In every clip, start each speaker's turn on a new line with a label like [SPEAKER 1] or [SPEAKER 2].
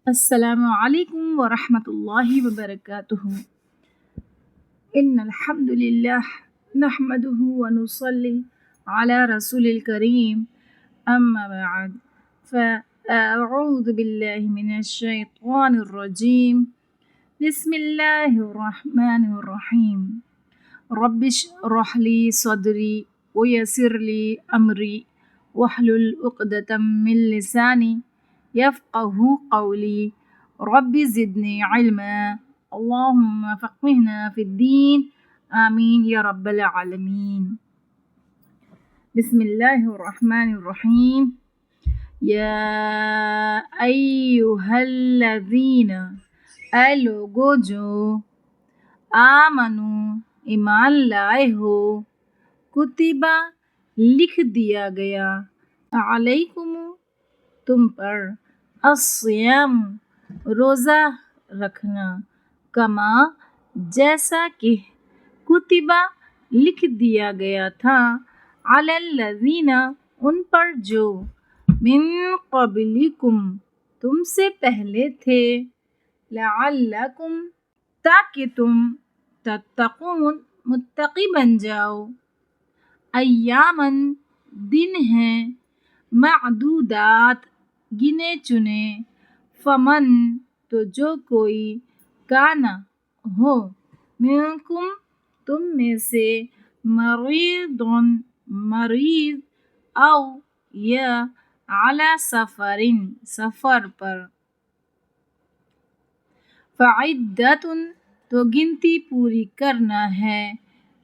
[SPEAKER 1] السلام علیکم ورحمۃ اللہ وبرکاتہ۔ ان الحمد للہ نحمده ونصلی علی رسول الکریم اما بعد فاعوذ باللہ من الشیطان الرجیم بسم اللہ الرحمن الرحیم رب اشرح لی صدری ویسر لی امری واحلل عقدۃ من لسانی یفقہوا قولی رب زدنی علما اللہم فقہنا فی الدین آمین یا رب العالمین۔ بسم اللہ الرحمن الرحیم۔ یا ایہا الذین، اے لوگو جو آمنو ایمان لائے ہو، کتبہ لکھ دیا گیا، علیکم تم پر، الصیام روزہ رکھنا، کما جیسا کہ کتبہ لکھ دیا گیا تھا، علی الذین ان پر جو، من قبلکم تم سے پہلے تھے، لعلکم تاکہ تم تتقون متقی بن جاؤ، ایاماً دن ہیں، معدودات گنے چنے، فمن تو جو کوئی، کانا ہو، منکم تم میں سے، مریض او یا علی سفرن سفر پر، فعدۃ تو گنتی پوری کرنا ہے،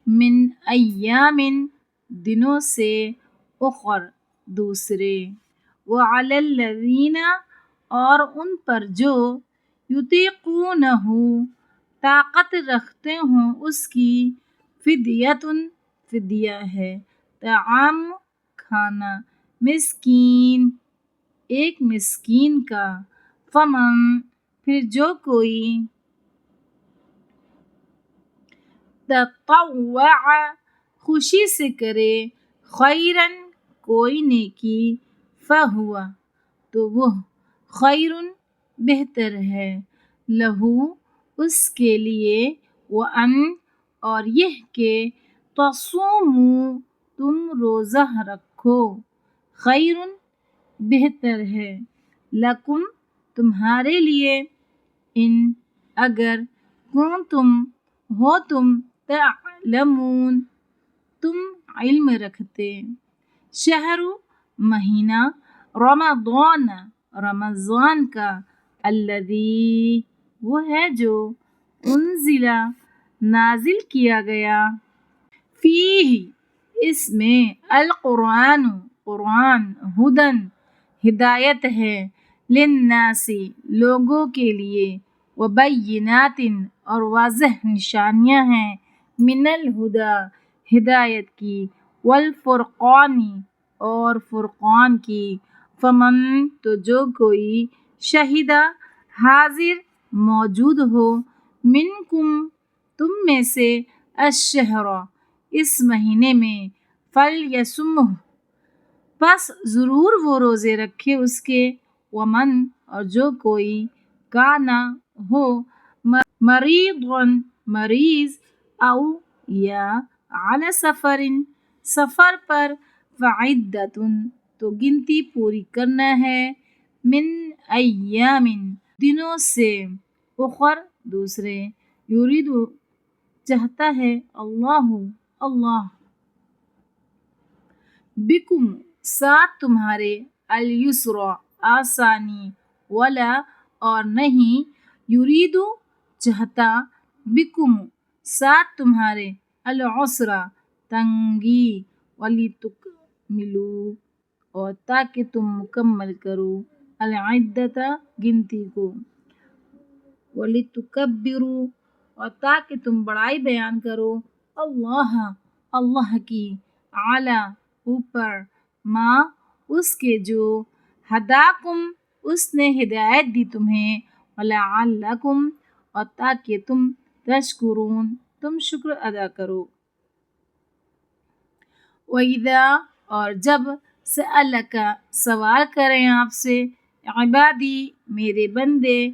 [SPEAKER 1] من ایام دنوں سے، اخر دوسرے، وعلی الذین اور ان پر جو، یطیقونہ طاقت رکھتے ہوں اس کی، فدیۃ فدیہ ہے، طعام کھانا، مسکین ایک مسکین کا، فمن پھر جو کوئی، تطوع خوشی سے کرے، خیراً کوئی نیکی، فہو تو وہ، خیر بہتر ہے، لہو اس کے لیے، وان اور یہ کہ، تصوموا تم روزہ رکھو، خیر بہتر ہے، لکم تمہارے لیے، ان اگر، کنتم ہو تم، تعلمون تم علم رکھتے، شہر مہینہ، رمضان رمضان کا، الذی وہ ہے جو، انزل نازل کیا گیا، فیہ اس میں، القرآن قرآن، ھدی ہدایت ہے، للناس لوگوں کے لیے، وبینات اور واضح نشانیاں ہیں، من الہدی ہدایت کی، والفرقان اور فرقان کی، فمن تو جو کوئی، شہیدہ حاضر موجود ہو، منکم تم میں سے، الشہر اس مہینے میں، فلیصمہ پس ضرور وہ روزے رکھے اس کے، ومن اور جو کوئی، کانا ہو، مریضاً مریض، او یا علی سفرن سفر پر، فعدۃ تو گنتی پوری کرنا ہے، من ایام دنوں سے، اخر دوسرے، یرید چاہتا ہے، اللہ بکم ساتھ تمہارے، اليسر آسانی، ولا اور نہیں، یرید چاہتا، بکم ساتھ تمہارے، العسر تنگی، ولتکملوا اور تاکہ تم مکمل کرو، العدۃ گنتی کو، ولتکبروا اور تاکہ تم بڑائی بیان کرو، اللہ کی، علی اوپر، ما اس کے جو، ھداکم اس نے ہدایت دی تمہیں، ولعلکم اور تاکہ تم، تشکرون تم شکر ادا کرو۔ وَإِذَا اور جب، سألک سوال کریں آپ سے، عبادی میرے بندے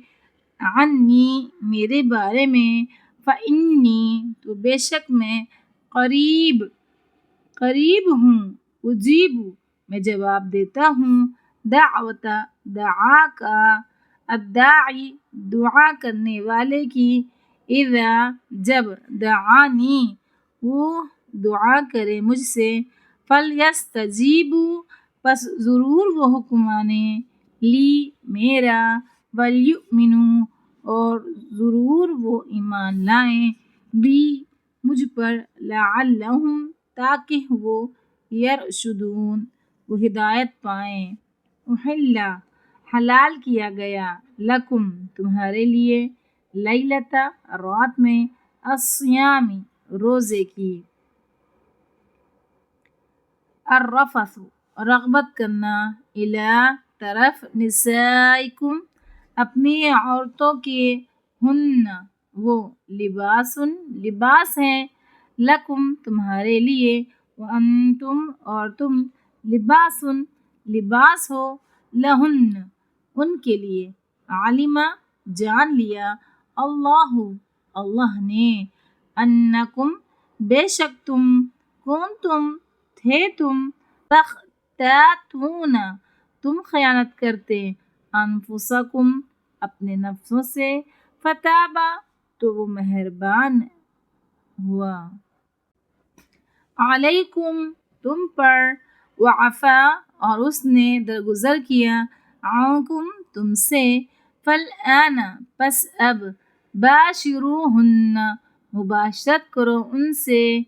[SPEAKER 1] عنی میرے بارے میں فإنی تو بے شک میں قریب ہوں اجیب میں جواب دیتا ہوں دعوت دعا کا الداعی دعا کرنے والے کی اذا جب دعانی وہ دعا کرے مجھ سے فلیستجیبوا پس ضرور وہ حکم مانیں لی میرا ولیؤمنوا اور ضرور وہ ایمان لائیں بھی مجھ پر لعلہم تاکہ وہ یرشدون وہ ہدایت پائیں احلا حلال کیا گیا لکم تمہارے لیے لیلۃ رات میں الصیامی روزے کی الرفث رغبت کرنا الی طرف نسائکم اپنی عورتوں کے ہن وہ لباس ہیں لکم تمہارے لیے وانتم اور تم لباس ہو لہن ان کے لیے علم جان لیا اللہ نے انکم بے شک تم تھے تختاتون تم خیانت کرتے انفسکم اپنے نفسوں سے فتابا تو وہ مہربان ہوا علیکم تم پر وعفا اور اس نے درگزر کیا عنکم تم سے فالآن پس اب باشروہن مباشرت کرو ان سے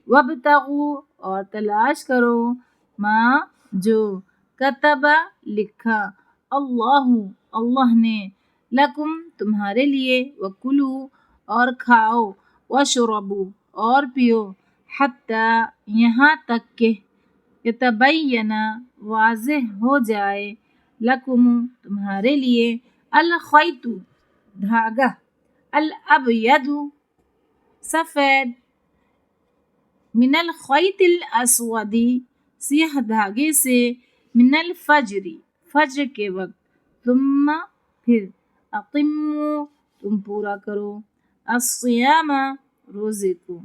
[SPEAKER 1] وابتغوا اور تلاش کرو ما جو کتب لکھا اللہ نے لکم تمہارے لیے وکلوا اور کھاؤ واشربوا اور پیو حتی یہاں تک کہ یتبین واضح ہو جائے لکم تمہارے لیے الخیط دھاگا الابید سفید من الخیط الاسود سیاہ دھاگے سے من فجر کے وقت ثم پھر اقیموا تم پورا کرو الصیام روزے کو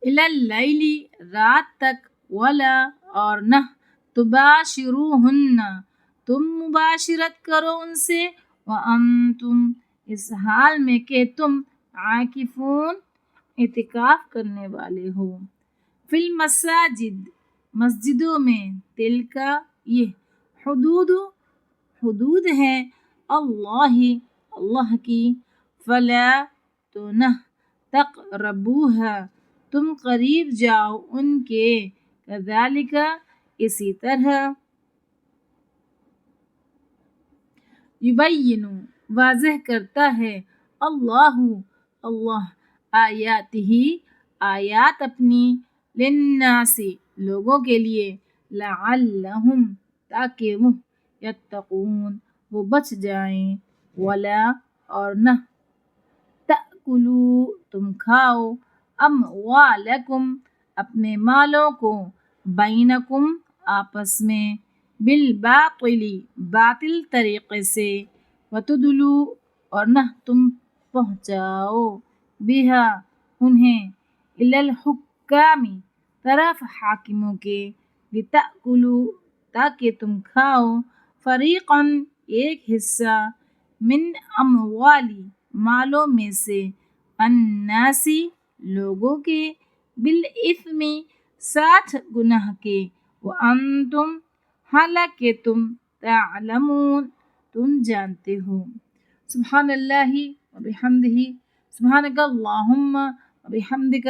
[SPEAKER 1] الی اللیل رات تک ولا اور نہ تباشروہن تم مباشرت کرو ان سے وانتم اس حال میں کہ تم عاکفون اعتکاف کرنے والے ہو فی المساجد مسجدوں میں تلکا یہ حدود ہے اللہ کی فلا تو نہ تقربوها تم قریب جاؤ ان کے کذالک اسی طرح یبین واضح کرتا ہے اللہ آیات اپنی للناس لوگوں کے لیے لعلہم تاکہ وہ یتقون وہ بچ جائیں ولا اور نہ تأکلوا تم کھاؤ اموالکم اپنے مالوں کو بینکم آپس میں بالباطل باطل طریقے سے وتدلوا اور نہ تم پہنچاؤ بہا انہیں الی الحکام طرف حاکموں کے لتأکلوا تاکہ تم کھاؤ فریقا ایک حصہ من اموالی مالوں میں سے الناسی لوگوں کے بالاثم ساتھ گناہ کے وانتم حالانکہ تم تعلمون تم جانتے ہو سبحان اللہ وبحمدہ سبحانک اللہم وبحمدک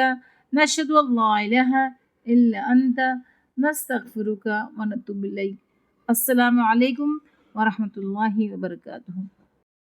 [SPEAKER 1] نشہد ان لا الہ الا انت نستغفرک ونتوب الیک السلام علیکم ورحمۃ اللہ وبرکاتہ